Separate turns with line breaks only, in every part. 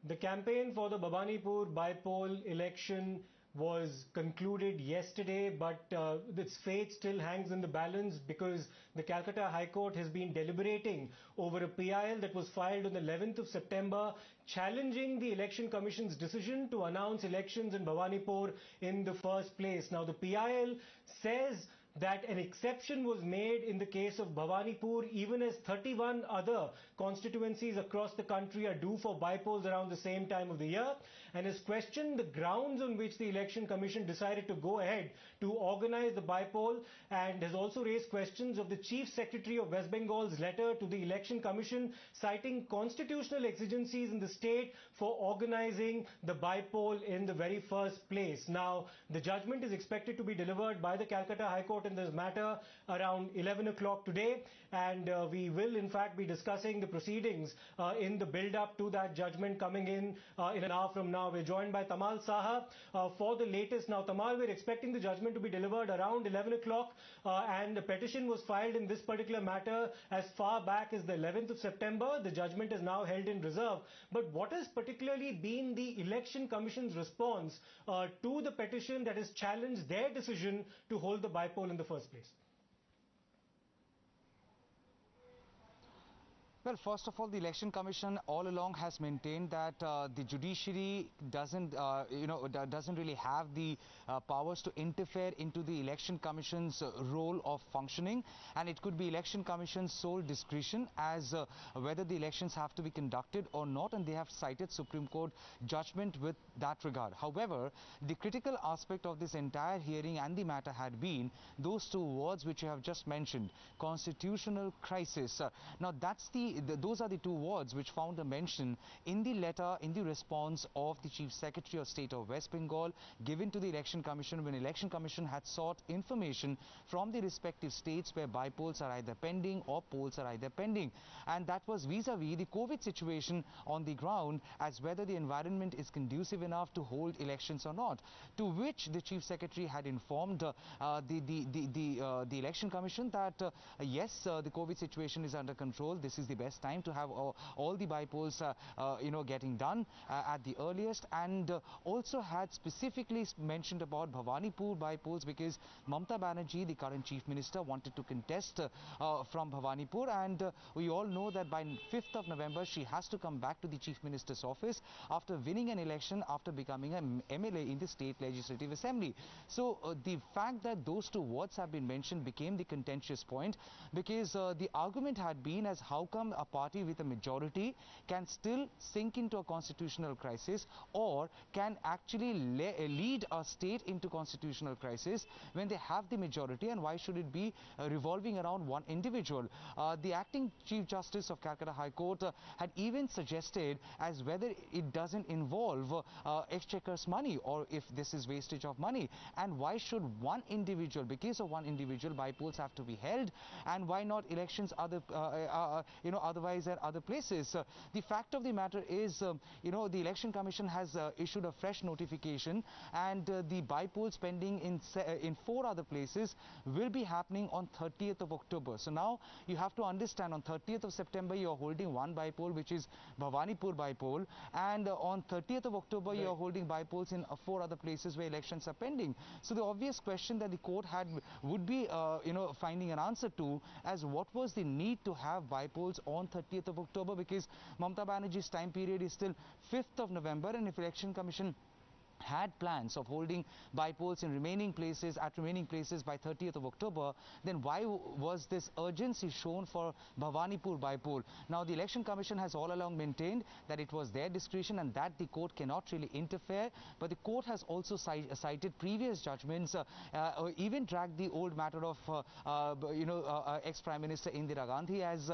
The campaign for the Bhawanipur bypoll election was concluded yesterday, but its fate still hangs in the balance because the Calcutta High Court has been deliberating over a PIL that was filed on the 11th of September, challenging the Election Commission's decision to announce elections in Bhawanipur in the first place. Now, the PIL says that an exception was made in the case of Bhawanipur, even as 31 other constituencies across the country are due for bypolls around the same time of the year, and has questioned the grounds on which the Election Commission decided to go ahead to organize the bypoll, and has also raised questions of the Chief Secretary of West Bengal's letter to the Election Commission, citing constitutional exigencies in the state for organizing the bypoll in the very first place. Now, the judgment is expected to be delivered by the Calcutta High Court in this matter around 11 o'clock today, and we will in fact be discussing the proceedings in the build-up to that judgment coming in an hour from now. We're joined by Tamal Saha for the latest. Now, Tamal, we're expecting the judgment to be delivered around 11 o'clock, and the petition was filed in this particular matter as far back as the 11th of September. The judgment is now held in reserve. But what has particularly been the Election Commission's response to the petition that has challenged their decision to hold the bypoll in the first place?
Well, first of all, the Election Commission all along has maintained that the judiciary doesn't really have the powers to interfere into the Election Commission's role of functioning, and it could be Election Commission's sole discretion as whether the elections have to be conducted or not, and they have cited Supreme Court judgment with that regard. However, the critical aspect of this entire hearing and the matter had been those two words which you have just mentioned, constitutional crisis. Now, those are the two words which found a mention in the letter, in the response of the Chief Secretary of State of West Bengal given to the Election Commission when Election Commission had sought information from the respective states where bypolls are either pending or polls are either pending. And that was vis-a-vis the COVID situation on the ground, as whether the environment is conducive enough to hold elections or not, to which the Chief Secretary had informed the Election Commission that yes, the COVID situation is under control. This is the best time to have all the bypolls getting done at the earliest, and also had specifically mentioned about Bhawanipur bypolls because Mamata Banerjee, the current Chief Minister, wanted to contest from Bhawanipur, and we all know that by 5th of November she has to come back to the Chief Minister's office after winning an election, after becoming an MLA in the State Legislative Assembly. So the fact that those two words have been mentioned became the contentious point, because the argument had been as how come a party with a majority can still sink into a constitutional crisis or can actually lead a state into constitutional crisis when they have the majority, and why should it be revolving around one individual? The acting Chief Justice of Calcutta High Court had even suggested as whether it doesn't involve exchequer's money or if this is wastage of money, and why should one individual, because of one individual, bypolls have to be held, and why not elections otherwise at other places. The fact of the matter is, the Election Commission has issued a fresh notification, and the bypolls pending in 4 other places will be happening on 30th of October. So now you have to understand, on 30th of September you are holding one bypoll, which is Bhawanipur bypoll, and on 30th of October you are holding bypolls in 4 other places where elections are pending. So the obvious question that the court would be finding an answer to, as what was the need to have bypolls on 30th of October, because Mamata Banerjee's time period is still 5th of November, and if Election Commission had plans of holding bypolls in remaining places by 30th of October, then why was this urgency shown for Bhawanipur bypoll? Now, the Election Commission has all along maintained that it was their discretion and that the court cannot really interfere, but the court has also cited previous judgments, even dragged the old matter of ex-Prime Minister Indira Gandhi as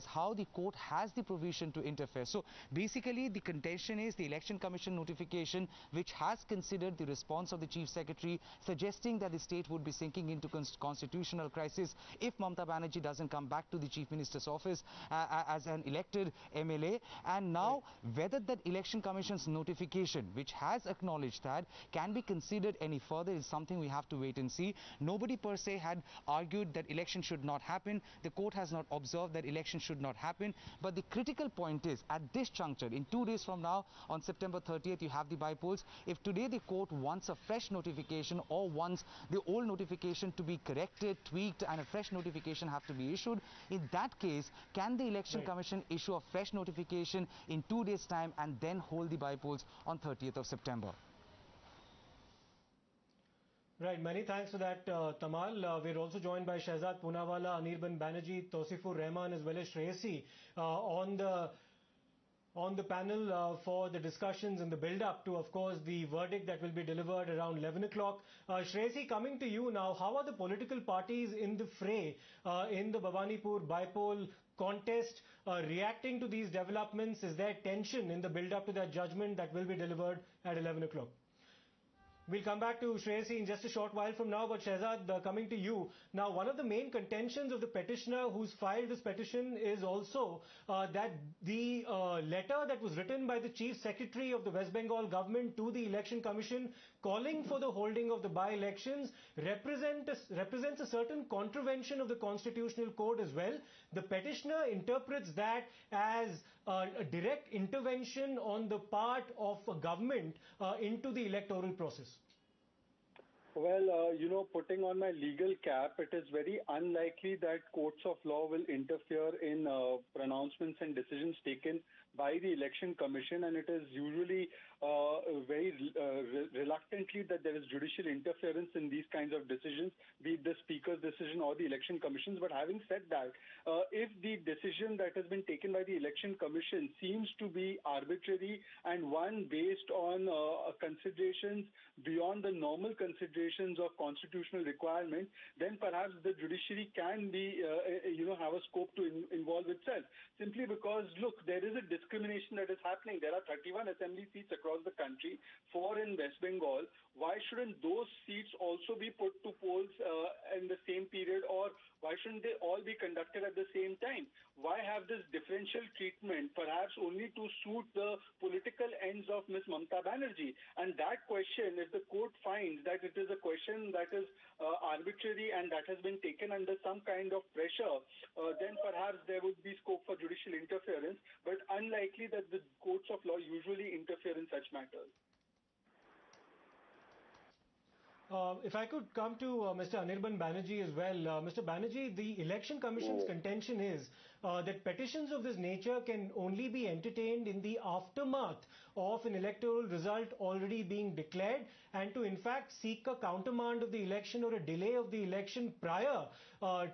how the court has the provision to interfere. So basically the contention is the Election Commission notification, which has considered the response of the Chief Secretary, suggesting that the state would be sinking into constitutional crisis if Mamata Banerjee doesn't come back to the Chief Minister's office as an elected MLA. And now, whether that Election Commission's notification, which has acknowledged that, can be considered any further is something we have to wait and see. Nobody per se had argued that election should not happen. The court has not observed that election should not happen. But the critical point is, at this juncture, in 2 days from now, on September 30th, you have the bypolls. If today the court wants a fresh notification or wants the old notification to be corrected, tweaked, and a fresh notification have to be issued, in that case, can the Election Commission issue a fresh notification in 2 days' time and then hold the bypolls on 30th of September?
Right, many thanks for that, Tamal. We're also joined by Shehzad Poonawala, Anirban Banerjee, Tausifur Rahman, as well as Shreyasi on the panel for the discussions and the build-up to, of course, the verdict that will be delivered around 11 o'clock. Shreyasi, coming to you now, how are the political parties in the fray in the Bhawanipur bypoll contest reacting to these developments? Is there tension in the build-up to that judgment that will be delivered at 11 o'clock? We'll come back to Shreyasi in just a short while from now, but Shehzad, coming to you. Now, one of the main contentions of the petitioner who's filed this petition is also that the letter that was written by the Chief Secretary of the West Bengal government to the Election Commission calling for the holding of the by-elections represents a certain contravention of the Constitutional Code as well. The petitioner interprets that as a direct intervention on the part of a government into the electoral process.
Well, putting on my legal cap, it is very unlikely that courts of law will interfere in pronouncements and decisions taken by the Election Commission, and it is usually very reluctantly that there is judicial interference in these kinds of decisions, be it the Speaker's decision or the Election Commission's. But having said that, if the decision that has been taken by the Election Commission seems to be arbitrary and one based on considerations beyond the normal considerations of constitutional requirement, then perhaps the judiciary can be, have a scope to involve itself. Simply because, look, there is a discrimination that is happening. There are 31 assembly seats across the country, 4 in West Bengal. Why shouldn't those seats also be put to polls in the same period, or why shouldn't they all be conducted at the same time? Why have this differential treatment, perhaps only to suit the political ends of Ms. Mamata Banerjee? And that question, if the court finds that it is a question that is arbitrary and that has been taken under some kind of pressure, then perhaps there would be scope for judicial interference, but unlikely that the courts of law usually interfere in such matters.
If I could come to Mr. Anirban Banerjee as well. Mr. Banerjee, the Election Commission's contention is that petitions of this nature can only be entertained in the aftermath of an electoral result already being declared, and to in fact seek a countermand of the election or a delay of the election prior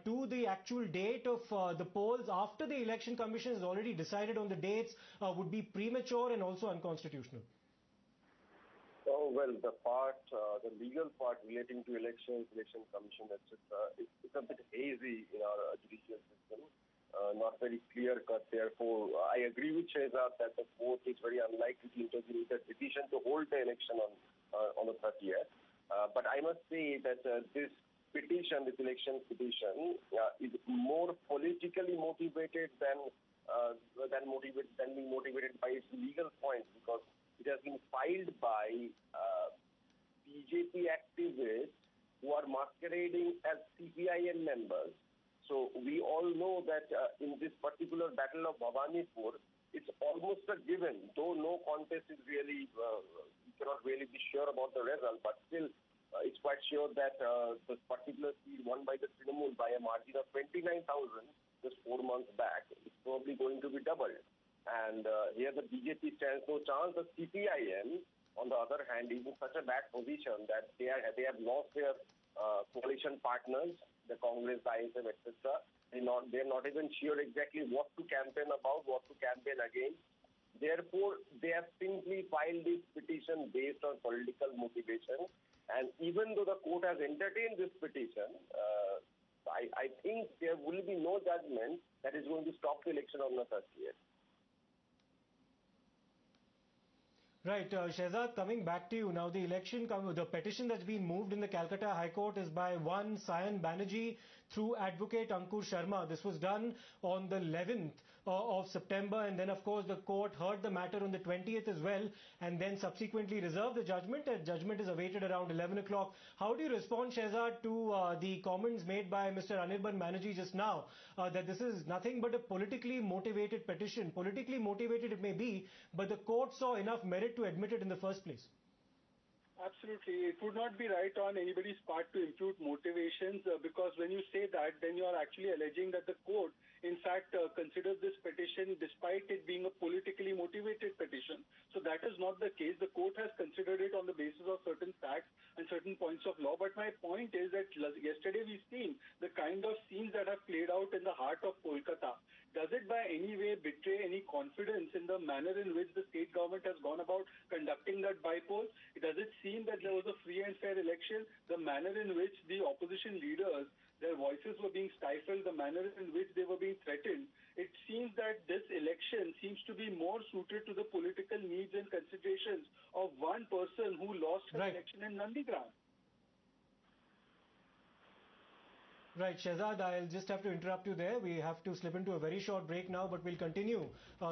to the actual date of the polls after the Election Commission has already decided on the dates would be premature and also unconstitutional.
Oh, well, the legal part relating to elections, election commission, etc., it's a bit hazy in our judicial system, not very clear-cut. Therefore, I agree with Shehzad that the court is very unlikely to intervene with a petition to hold the election on the 30th. But I must say that this petition, this election petition, is more politically motivated than being motivated by its legal points, because it has been filed by BJP activists who are masquerading as CPIM members. So we all know that in this particular battle of Bhawanipur, it's almost a given, though no contest is really, we cannot really be sure about the result, but still it's quite sure that this particular seat won by the Trinamool by a margin of 29,000 just 4 months back, it's probably going to be doubled. And here the BJP stands no chance. The CPIM, on the other hand, is in such a bad position that they have lost their coalition partners, the Congress, the ISM, etc. They're not even sure exactly what to campaign about, what to campaign against. Therefore, they have simply filed this petition based on political motivation. And even though the court has entertained this petition, I think there will be no judgment that is going to stop the election on the 30th.
Right, Shehzad, coming back to you now, the petition that's been moved in the Calcutta High Court is by one Sayan Banerjee through Advocate Ankur Sharma. This was done on the 11th of September, and then of course the court heard the matter on the 20th as well, and then subsequently reserved the judgment. And judgment is awaited around 11 o'clock. How do you respond, Shehzad, to the comments made by Mr. Anirban Banerjee just now, that this is nothing but a politically motivated petition? Politically motivated it may be, but the court saw enough merit to admit it in the first place.
Absolutely. It would not be right on anybody's part to impute motivations because when you say that, then you are actually alleging that the court, in fact, considers this petition despite it being a politically motivated petition. So that is not the case. The court has considered it on the basis of certain facts and certain points of law. But my point is that yesterday we've seen the kind of scenes that have played out in the heart of Kolkata. Does it by any way betray any confidence in the manner in which the state government has gone about conducting that bypoll? Does it seem that there was a free and fair election? The manner in which the opposition leaders, their voices were being stifled, the manner in which they were being threatened, it seems that this election seems to be more suited to the political needs and considerations of one person who lost her election in Nandigram.
Right, Shehzad, I'll just have to interrupt you there. We have to slip into a very short break now, but we'll continue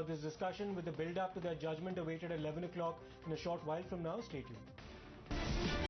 this discussion with the build-up to that judgment awaited at 11 o'clock in a short while from now. Stay tuned.